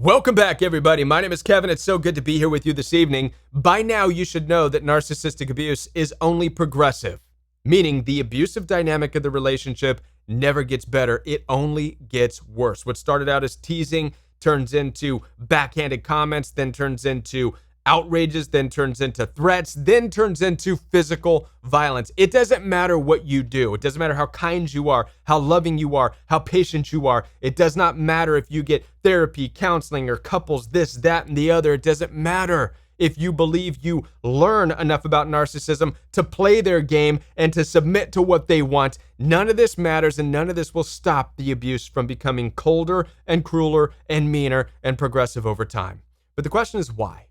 Welcome back, everybody. My name is Kevin. It's so good to be here with you this evening. By now, you should know that narcissistic abuse is only progressive, meaning the abusive dynamic of the relationship never gets better. It only gets worse. What started out as teasing turns into backhanded comments, then turns into outrages, then turns into threats, then turns into physical violence. It doesn't matter what you do. It doesn't matter how kind you are, how loving you are, how patient you are. It does not matter if you get therapy, counseling, or couples, this, that, and the other. It doesn't matter if you believe you learn enough about narcissism to play their game and to submit to what they want. None of this matters, and none of this will stop the abuse from becoming colder and crueler and meaner and progressive over time. But the question is why?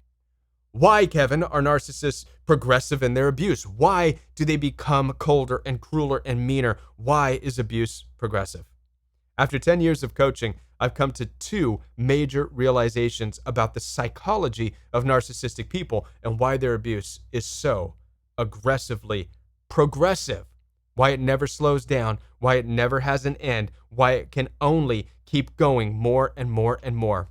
Why, Kevin, are narcissists progressive in their abuse? Why do they become colder and crueler and meaner? Why is abuse progressive? After 10 years of coaching, I've come to two major realizations about the psychology of narcissistic people and why their abuse is so aggressively progressive, why it never slows down, why it never has an end, why it can only keep going more and more and more.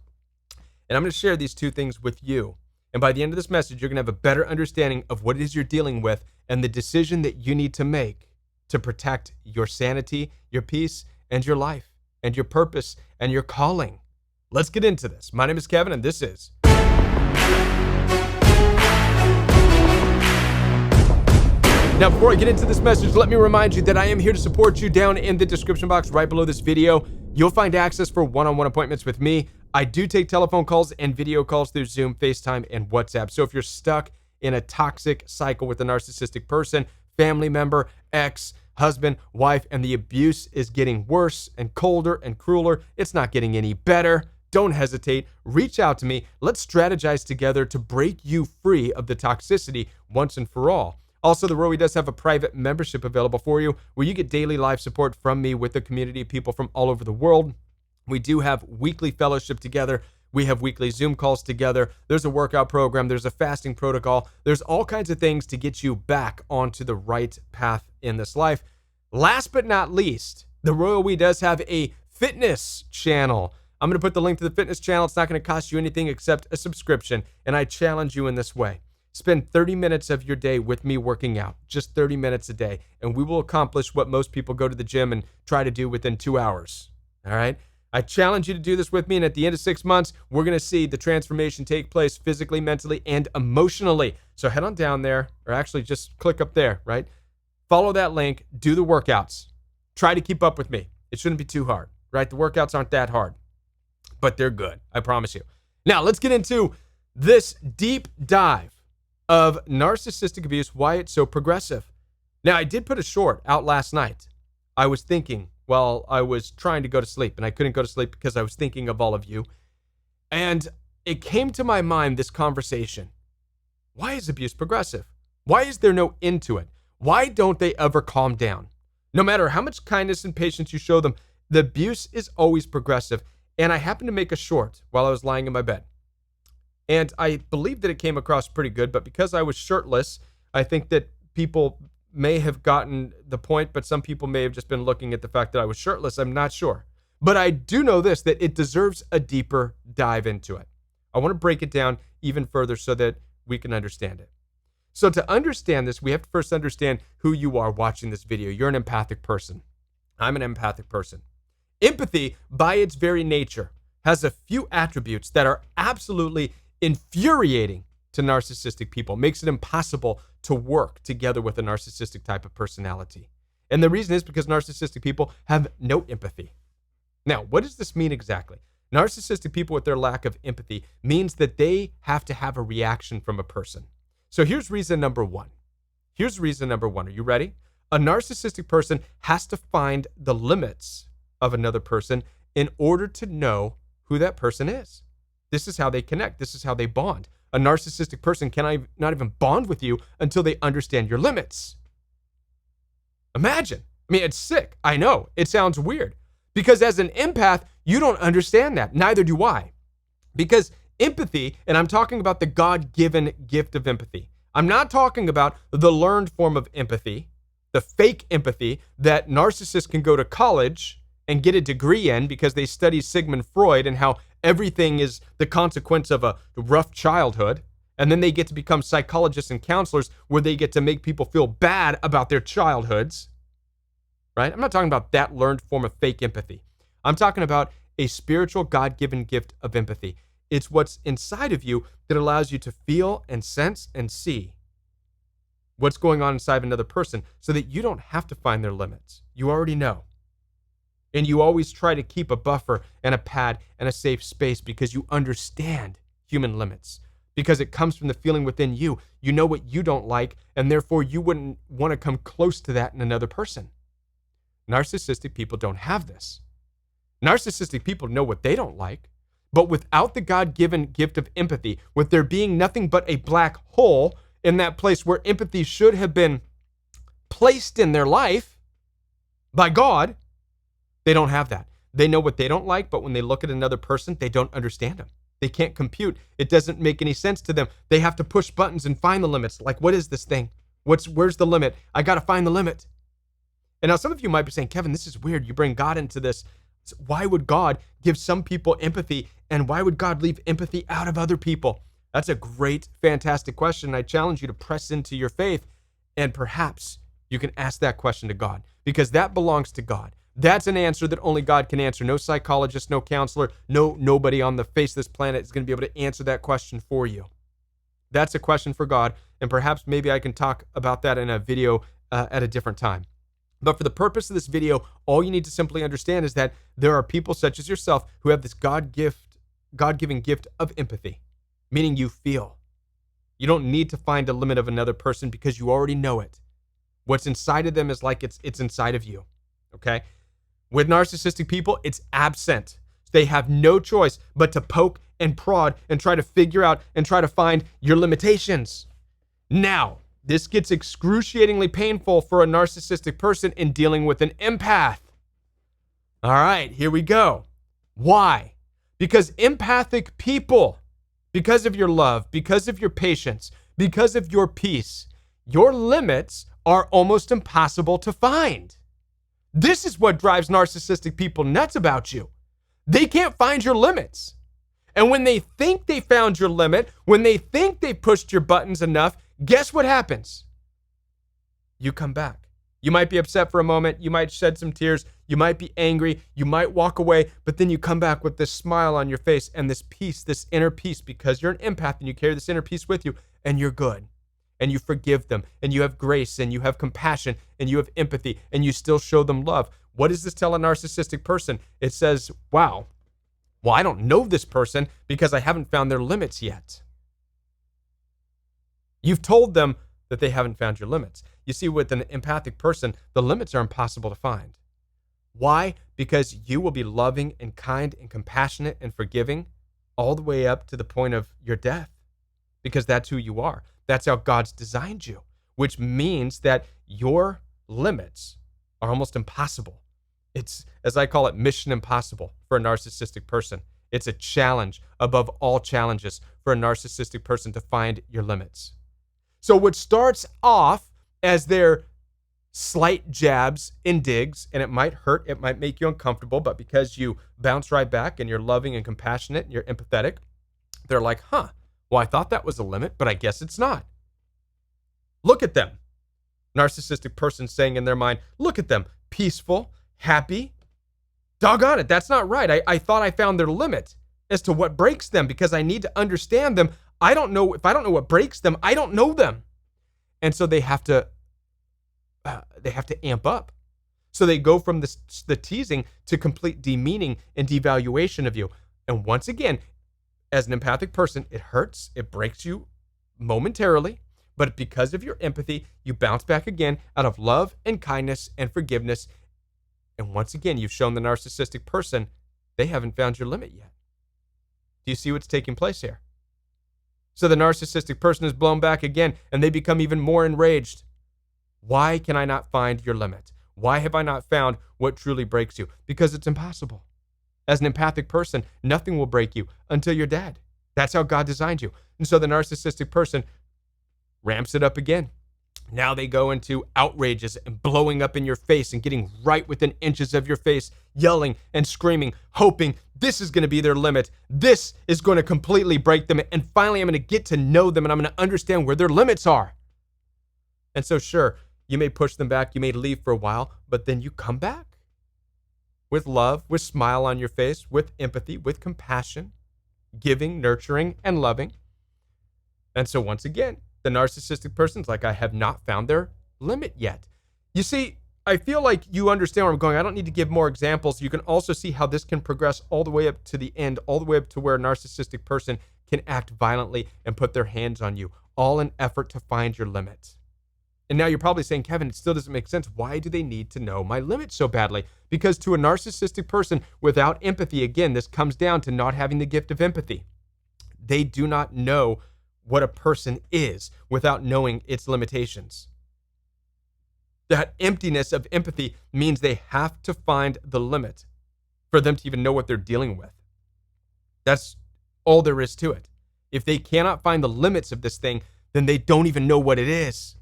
And I'm going to share these two things with you. And by the end of this message, you're going to have a better understanding of what it is you're dealing with and the decision that you need to make to protect your sanity, your peace, and your life, and your purpose, and your calling. Let's get into this. My name is Kevin, and this is... Now, before I get into this message, let me remind you that I am here to support you. Down in the description box right below this video, you'll find access for one-on-one appointments with me. I do take telephone calls and video calls through Zoom, FaceTime, and WhatsApp. So if you're stuck in a toxic cycle with a narcissistic person, family member, ex, husband, wife, and the abuse is getting worse and colder and crueler, it's not getting any better, don't hesitate. Reach out to me. Let's strategize together to break you free of the toxicity once and for all. Also, the Rowie does have a private membership available for you where you get daily live support from me with a community of people from all over the world. We do have weekly fellowship together. We have weekly Zoom calls together. There's a workout program. There's a fasting protocol. There's all kinds of things to get you back onto the right path in this life. Last but not least, the Rowie does have a fitness channel. I'm going to put the link to the fitness channel. It's not going to cost you anything except a subscription. And I challenge you in this way. Spend 30 minutes of your day with me working out, just 30 minutes a day, and we will accomplish what most people go to the gym and try to do within 2 hours. All right? I challenge you to do this with me, and at the end of 6 months, we're going to see the transformation take place physically, mentally, and emotionally. So head on down there, or actually just click up there, right? Follow that link, do the workouts. Try to keep up with me. It shouldn't be too hard, right? The workouts aren't that hard, but they're good, I promise you. Now, let's get into this deep dive of narcissistic abuse, why it's so progressive. Now, I did put a short out last night. I was thinking, while I was trying to go to sleep, and I couldn't go to sleep because I was thinking of all of you. And it came to my mind, this conversation. Why is abuse progressive? Why is there no end to it? Why don't they ever calm down? No matter how much kindness and patience you show them, the abuse is always progressive. And I happened to make a short while I was lying in my bed. And I believe that it came across pretty good, but because I was shirtless, I think that people may have gotten the point, but some people may have just been looking at the fact that I was shirtless. I'm not sure. But I do know this, that it deserves a deeper dive into it. I want to break it down even further so that we can understand it. So to understand this, we have to first understand who you are watching this video. You're an empathic person. I'm an empathic person. Empathy, by its very nature, has a few attributes that are absolutely infuriating to narcissistic people, makes it impossible to work together with a narcissistic type of personality. And the reason is because narcissistic people have no empathy. Now, what does this mean exactly? Narcissistic people with their lack of empathy means that they have to have a reaction from a person. So here's reason number one. Are you ready? A narcissistic person has to find the limits of another person in order to know who that person is. This is how they connect. This is how they bond. A narcissistic person cannot not even bond with you until they understand your limits. Imagine. I mean, it's sick. I know. It sounds weird. Because as an empath, you don't understand that. Neither do I. Because empathy, and I'm talking about the God-given gift of empathy. I'm not talking about the learned form of empathy, the fake empathy that narcissists can go to college and get a degree in because they study Sigmund Freud and how everything is the consequence of a rough childhood. And then they get to become psychologists and counselors where they get to make people feel bad about their childhoods, right? I'm not talking about that learned form of fake empathy. I'm talking about a spiritual God-given gift of empathy. It's what's inside of you that allows you to feel and sense and see what's going on inside of another person so that you don't have to find their limits. You already know. And you always try to keep a buffer and a pad and a safe space because you understand human limits, because it comes from the feeling within you. You know what you don't like, and therefore you wouldn't want to come close to that in another person. Narcissistic people don't have this. Narcissistic people know what they don't like, but without the God-given gift of empathy, with there being nothing but a black hole in that place where empathy should have been placed in their life by God, they don't have that. They know what they don't like, but when they look at another person, they don't understand them. They can't compute. It doesn't make any sense to them. They have to push buttons and find the limits. Like, what is this thing? Where's the limit? I got to find the limit. And now some of you might be saying, Kevin, this is weird. You bring God into this. Why would God give some people empathy, and why would God leave empathy out of other people? That's a great, fantastic question. I challenge you to press into your faith, and perhaps you can ask that question to God, because that belongs to God. That's an answer that only God can answer. No psychologist, no counselor, nobody on the face of this planet is going to be able to answer that question for you. That's a question for God, and perhaps maybe I can talk about that in a video at a different time. But for the purpose of this video, all you need to simply understand is that there are people such as yourself who have this God-given gift of empathy, meaning you feel. You don't need to find a limit of another person because you already know it. What's inside of them is like it's inside of you, okay? With narcissistic people, it's absent. They have no choice but to poke and prod and try to figure out and try to find your limitations. Now, this gets excruciatingly painful for a narcissistic person in dealing with an empath. All right, here we go. Why? Because empathic people, because of your love, because of your patience, because of your peace, your limits are almost impossible to find. This is what drives narcissistic people nuts about you. They can't find your limits. And when they think they found your limit, when they think they pushed your buttons enough, guess what happens? You come back. You might be upset for a moment. You might shed some tears. You might be angry. You might walk away, but then you come back with this smile on your face and this peace, this inner peace, because you're an empath and you carry this inner peace with you, and you're good. And you forgive them, and you have grace, and you have compassion, and you have empathy, and you still show them love. What does this tell a narcissistic person? It says, wow, well, I don't know this person because I haven't found their limits yet. You've told them that they haven't found your limits. You see, with an empathic person, the limits are impossible to find. Why? Because you will be loving and kind and compassionate and forgiving all the way up to the point of your death, because that's who you are. That's how God's designed you, which means that your limits are almost impossible. It's, as I call it, mission impossible for a narcissistic person. It's a challenge above all challenges for a narcissistic person to find your limits. So what starts off as their slight jabs and digs, and it might hurt, it might make you uncomfortable, but because you bounce right back and you're loving and compassionate and you're empathetic, they're like, well, I thought that was a limit, but I guess it's not. Look at them. Narcissistic person saying in their mind, look at them, peaceful, happy. Doggone it, that's not right. I thought I found their limit as to what breaks them because I need to understand them. I don't know, if I don't know what breaks them, I don't know them. And so they have to amp up. So they go from the teasing to complete demeaning and devaluation of you. And once again, as an empathic person, it hurts, it breaks you momentarily, but because of your empathy, you bounce back again out of love and kindness and forgiveness. And once again, you've shown the narcissistic person they haven't found your limit yet. Do you see what's taking place here? So the narcissistic person is blown back again, and they become even more enraged. Why can I not find your limit? Why have I not found what truly breaks you? Because it's impossible. As an empathic person, nothing will break you until you're dead. That's how God designed you. And so the narcissistic person ramps it up again. Now they go into outrages and blowing up in your face and getting right within inches of your face, yelling and screaming, hoping this is going to be their limit. This is going to completely break them. And finally, I'm going to get to know them and I'm going to understand where their limits are. And so, sure, you may push them back, you may leave for a while, but then you come back with love, with smile on your face, with empathy, with compassion, giving, nurturing, and loving. And so once again, the narcissistic person's like, I have not found their limit yet. You see, I feel like you understand where I'm going. I don't need to give more examples. You can also see how this can progress all the way up to the end, all the way up to where a narcissistic person can act violently and put their hands on you, all in effort to find your limits. And now you're probably saying, Kevin, it still doesn't make sense. Why do they need to know my limits so badly? Because to a narcissistic person without empathy, again, this comes down to not having the gift of empathy. They do not know what a person is without knowing its limitations. That emptiness of empathy means they have to find the limit for them to even know what they're dealing with. That's all there is to it. If they cannot find the limits of this thing, then they don't even know what it is.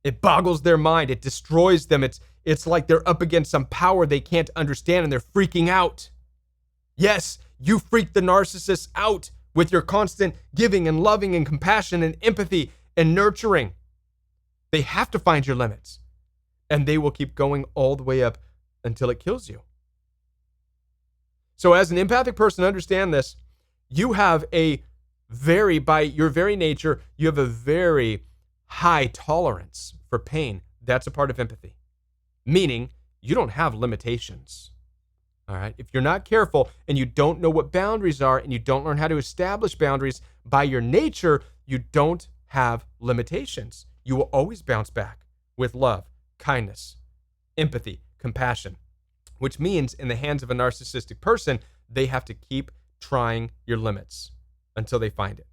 It boggles their mind. It destroys them. It's like they're up against some power they can't understand and they're freaking out. Yes, you freak the narcissist out with your constant giving and loving and compassion and empathy and nurturing. They have to find your limits, and they will keep going all the way up until it kills you. So as an empathic person, understand this. You have by your very nature, you have a very high tolerance for pain. That's a part of empathy, meaning you don't have limitations. All right. If you're not careful and you don't know what boundaries are and you don't learn how to establish boundaries by your nature, you don't have limitations. You will always bounce back with love, kindness, empathy, compassion, which means in the hands of a narcissistic person, they have to keep trying your limits until they find it.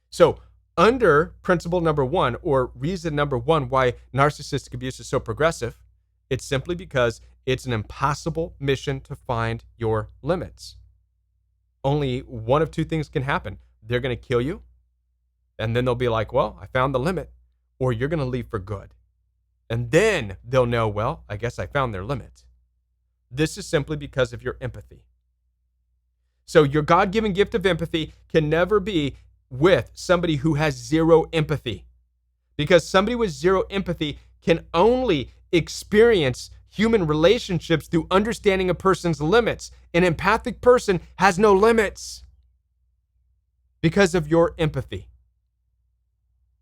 So under principle number 1, or reason number 1 why narcissistic abuse is so progressive, it's simply because it's an impossible mission to find your limits. Only one of two things can happen. They're going to kill you, and then they'll be like, well, I found the limit, or you're going to leave for good. And then they'll know, well, I guess I found their limit. This is simply because of your empathy. So your God-given gift of empathy can never be with somebody who has zero empathy, because somebody with zero empathy can only experience human relationships through understanding a person's limits. An empathic person has no limits because of your empathy.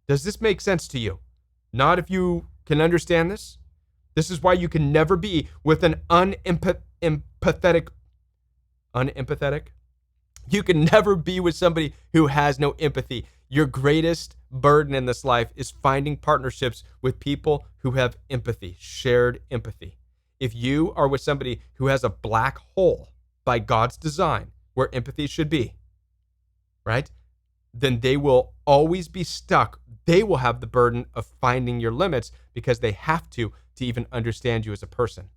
Does this make sense to you? Not if you can understand this. This is why you can never be with an unempathetic. You can never be with somebody who has no empathy. Your greatest burden in this life is finding partnerships with people who have empathy, shared empathy. If you are with somebody who has a black hole by God's design where empathy should be, right? Then they will always be stuck. They will have the burden of finding your limits because they have to even understand you as a person.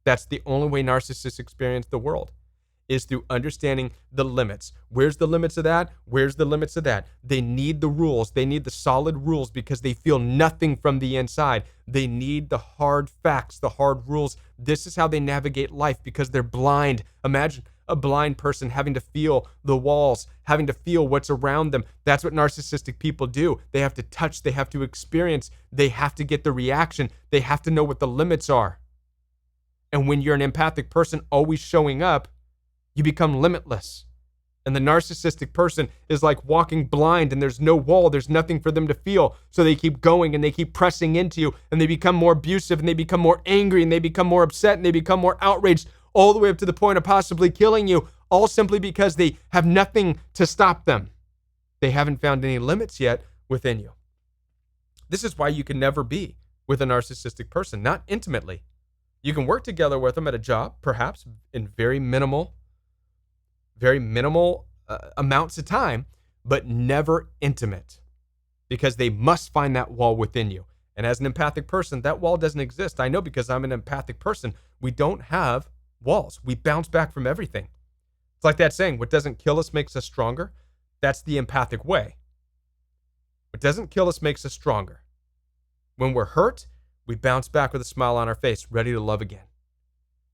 That's the only way narcissists experience the world, is through understanding the limits. Where's the limits of that? Where's the limits of that? They need the rules. They need the solid rules because they feel nothing from the inside. They need the hard facts, the hard rules. This is how they navigate life because they're blind. Imagine a blind person having to feel the walls, having to feel what's around them. That's what narcissistic people do. They have to touch, they have to experience, they have to get the reaction, they have to know what the limits are. And when you're an empathic person always showing up, you become limitless. And the narcissistic person is like walking blind and there's no wall, there's nothing for them to feel. So they keep going and they keep pressing into you and they become more abusive and they become more angry and they become more upset and they become more outraged, all the way up to the point of possibly killing you, all simply because they have nothing to stop them. They haven't found any limits yet within you. This is why you can never be with a narcissistic person, not intimately. You can work together with them at a job, perhaps in very minimal amounts of time, but never intimate, because they must find that wall within you. And as an empathic person, that wall doesn't exist. I know because I'm an empathic person. We don't have walls. We bounce back from everything. It's like that saying, what doesn't kill us makes us stronger. That's the empathic way. What doesn't kill us makes us stronger. When we're hurt, we bounce back with a smile on our face, ready to love again.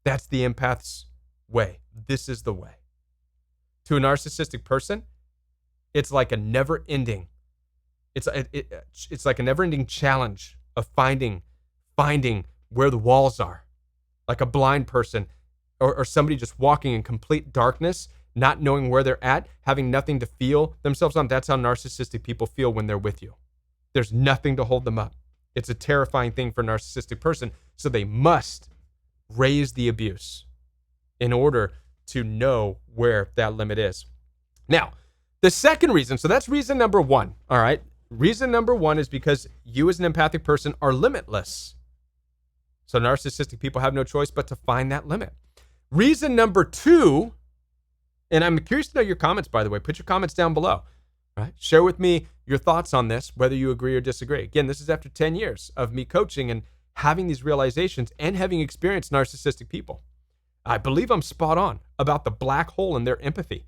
That's the empath's way. This is the way. To a narcissistic person, it's like a never-ending. It's like a never-ending challenge of finding where the walls are. Like a blind person or somebody just walking in complete darkness, not knowing where they're at, having nothing to feel themselves on. That's how narcissistic people feel when they're with you. There's nothing to hold them up. It's a terrifying thing for a narcissistic person. So they must raise the abuse in order to know where that limit is. Now, the second reason, so that's reason number one, all right? Reason number one is because you as an empathic person are limitless. So narcissistic people have no choice but to find that limit. Reason number two, and I'm curious to know your comments, by the way. Put your comments down below. Right? Share with me your thoughts on this, whether you agree or disagree. Again, this is after 10 years of me coaching and having these realizations and having experienced narcissistic people. I believe I'm spot on about the black hole in their empathy.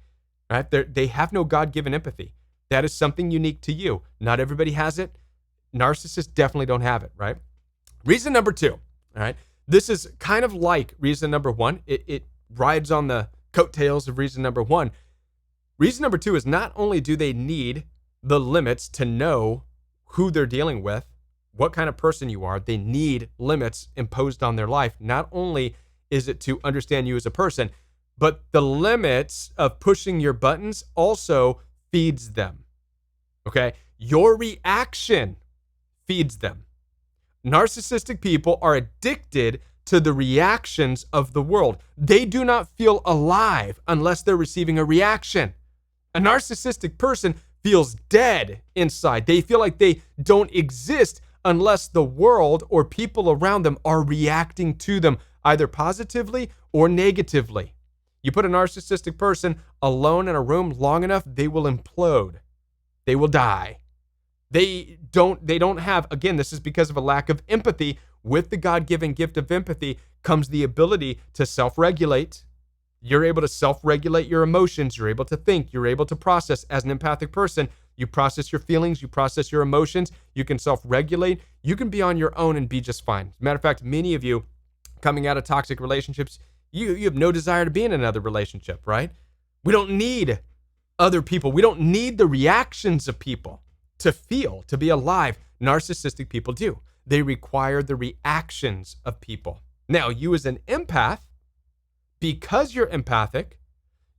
Right? They have no God-given empathy. That is something unique to you. Not everybody has it. Narcissists definitely don't have it, right? Reason number two, all right? This is kind of like reason number one. It rides on the coattails of reason number one. Reason number two is not only do they need the limits to know who they're dealing with, what kind of person you are, they need limits imposed on their life. Not only is it to understand you as a person, but the limits of pushing your buttons also feeds them, okay? Your reaction feeds them. Narcissistic people are addicted to the reactions of the world. They do not feel alive unless they're receiving a reaction. A narcissistic person feels dead inside. They feel like they don't exist unless the world or people around them are reacting to them, either positively or negatively. You put a narcissistic person alone in a room long enough, they will implode. They will die. They don't have, again, this is because of a lack of empathy. With the God-given gift of empathy comes the ability to self-regulate. You're able to self-regulate your emotions. You're able to think. You're able to process. As an empathic person, you process your feelings. You process your emotions. You can self-regulate. You can be on your own and be just fine. As a matter of fact, many of you coming out of toxic relationships, you have no desire to be in another relationship, right? We don't need other people. We don't need the reactions of people to feel, to be alive. Narcissistic people do. They require the reactions of people. Now, you as an empath, because you're empathic,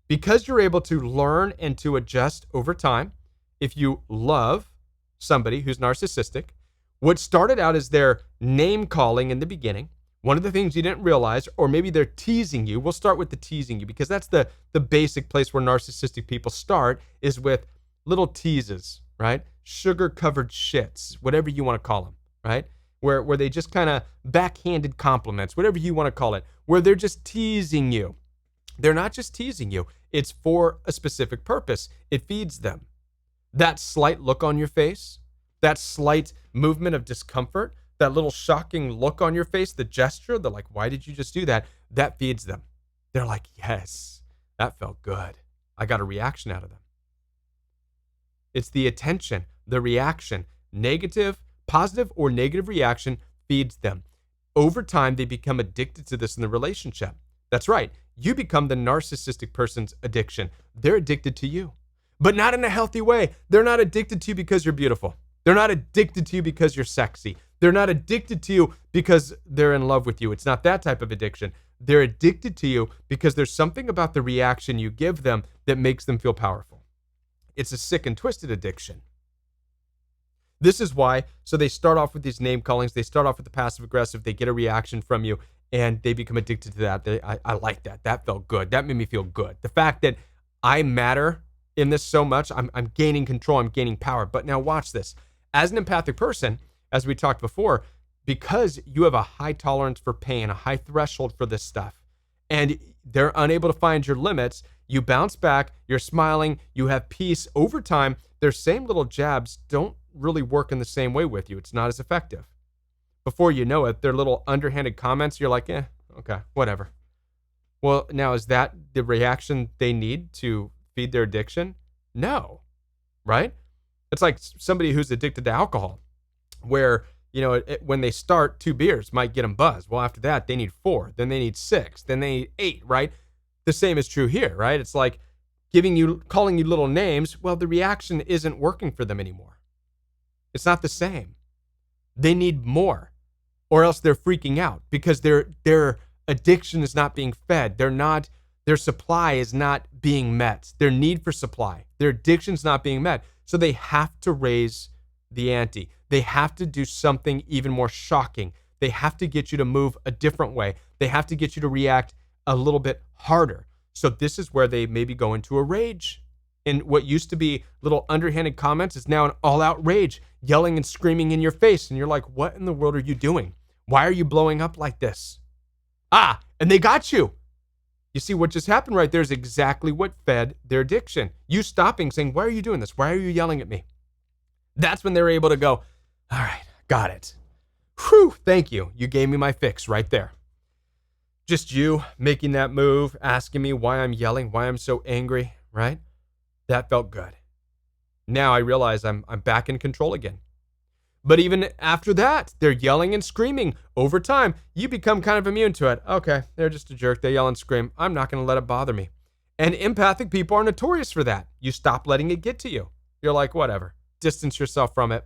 because you're able to learn and to adjust over time, if you love somebody who's narcissistic, what started out as their name calling in the beginning, one of the things you didn't realize, or maybe they're teasing you. We'll start with the teasing you because that's the basic place where narcissistic people start, is with little teases, right? Sugar-covered shits, whatever you want to call them, right? Where they just kind of backhanded compliments, whatever you want to call it, where they're just teasing you. They're not just teasing you. It's for a specific purpose. It feeds them. That slight look on your face, that slight movement of discomfort, that little shocking look on your face, the gesture, they're like, why did you just do that? That feeds them. They're like, yes, that felt good. I got a reaction out of them. It's the attention, the reaction, negative, positive or negative reaction feeds them. Over time, they become addicted to this in the relationship. That's right. You become the narcissistic person's addiction. They're addicted to you, but not in a healthy way. They're not addicted to you because you're beautiful. They're not addicted to you because you're sexy. They're not addicted to you because they're in love with you. It's not that type of addiction. They're addicted to you because there's something about the reaction you give them that makes them feel powerful. It's a sick and twisted addiction. This is why, so they start off with these name callings. They start off with the passive aggressive. They get a reaction from you and they become addicted to that. I like that. That felt good. That made me feel good. The fact that I matter in this so much, I'm gaining control. I'm gaining power. But now watch this. As an empathic person, as we talked before, because you have a high tolerance for pain, a high threshold for this stuff, and they're unable to find your limits, you bounce back, you're smiling, you have peace. Over time, their same little jabs don't really work in the same way with you. It's not as effective. Before you know it, their little underhanded comments, you're like, okay, whatever. Well, now is that the reaction they need to feed their addiction? No, right? It's like somebody who's addicted to alcohol, where, when they start, 2 beers might get them buzzed. Well, after that, they need 4, then they need 6, then they need 8, right? The same is true here, right? It's like calling you little names. Well, the reaction isn't working for them anymore. It's not the same. They need more, or else they're freaking out because their addiction is not being fed. Their supply is not being met. Their need for supply, their addiction's not being met. So they have to raise the ante. They have to do something even more shocking. They have to get you to move a different way. They have to get you to react a little bit harder. So this is where they maybe go into a rage. And what used to be little underhanded comments is now an all-out rage, yelling and screaming in your face. And you're like, what in the world are you doing? Why are you blowing up like this? And they got you. You see, what just happened right there is exactly what fed their addiction. You stopping, saying, why are you doing this? Why are you yelling at me? That's when they're able to go, all right, got it. Whew, thank you. You gave me my fix right there. Just you making that move, asking me why I'm yelling, why I'm so angry, right? That felt good. Now I realize I'm back in control again. But even after that, they're yelling and screaming. Over time, you become kind of immune to it. Okay, they're just a jerk. They yell and scream. I'm not going to let it bother me. And empathic people are notorious for that. You stop letting it get to you. You're like, whatever. Distance yourself from it.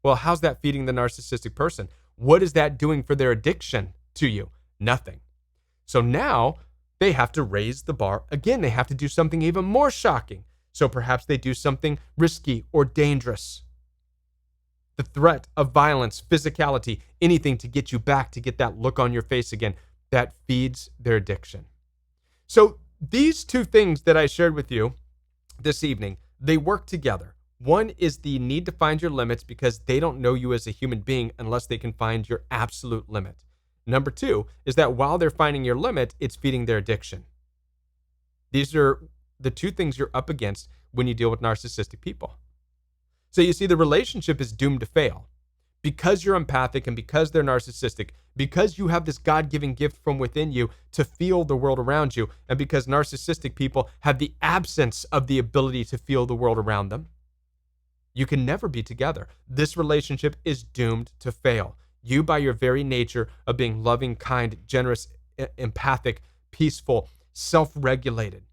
Well, how's that feeding the narcissistic person? What is that doing for their addiction to you? Nothing. So now they have to raise the bar again. They have to do something even more shocking. So perhaps they do something risky or dangerous. The threat of violence, physicality, anything to get you back, to get that look on your face again, that feeds their addiction. So these two things that I shared with you this evening, they work together. One is the need to find your limits because they don't know you as a human being unless they can find your absolute limit. Number 2 is that while they're finding your limit, it's feeding their addiction. These are the two things you're up against when you deal with narcissistic people. So you see, the relationship is doomed to fail because you're empathic and because they're narcissistic, because you have this God-given gift from within you to feel the world around you, and because narcissistic people have the absence of the ability to feel the world around them. You can never be together. This relationship is doomed to fail. You, by your very nature of being loving, kind, generous, empathic, peaceful, self-regulated,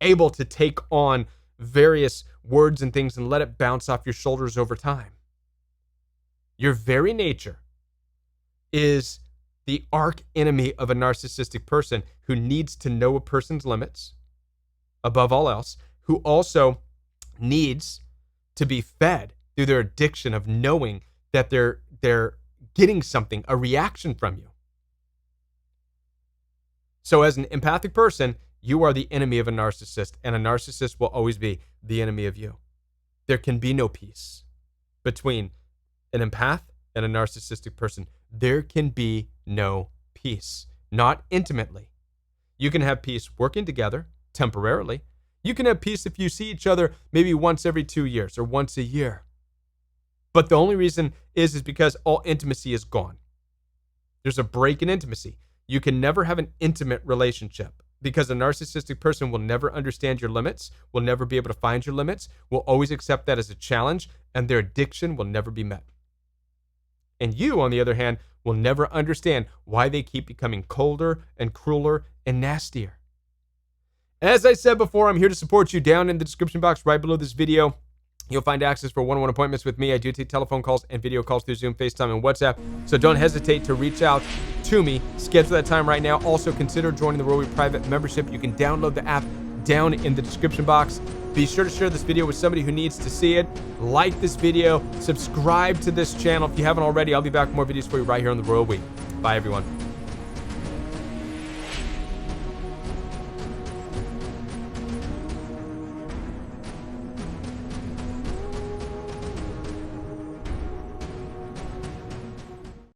able to take on various words and things and let it bounce off your shoulders over time. Your very nature is the arch enemy of a narcissistic person who needs to know a person's limits above all else, who also needs to be fed through their addiction of knowing that they're getting something, a reaction from you. So as an empathic person, you are the enemy of a narcissist, and a narcissist will always be the enemy of you. There can be no peace between an empath and a narcissistic person. There can be no peace, not intimately. You can have peace working together temporarily. You can have peace if you see each other maybe once every 2 years or once a year. But the only reason is because all intimacy is gone. There's a break in intimacy. You can never have an intimate relationship because a narcissistic person will never understand your limits, will never be able to find your limits, will always accept that as a challenge, and their addiction will never be met. And you, on the other hand, will never understand why they keep becoming colder and crueler and nastier. As I said before, I'm here to support you. Down in the description box right below this video, you'll find access for one-on-one appointments with me. I do take telephone calls and video calls through Zoom, FaceTime, and WhatsApp. So don't hesitate to reach out to me. Schedule that time right now. Also, consider joining the Royal Private membership. You can download the app down in the description box. Be sure to share this video with somebody who needs to see it. Like this video. Subscribe to this channel if you haven't already. I'll be back with more videos for you right here on the Royal We. Bye, everyone.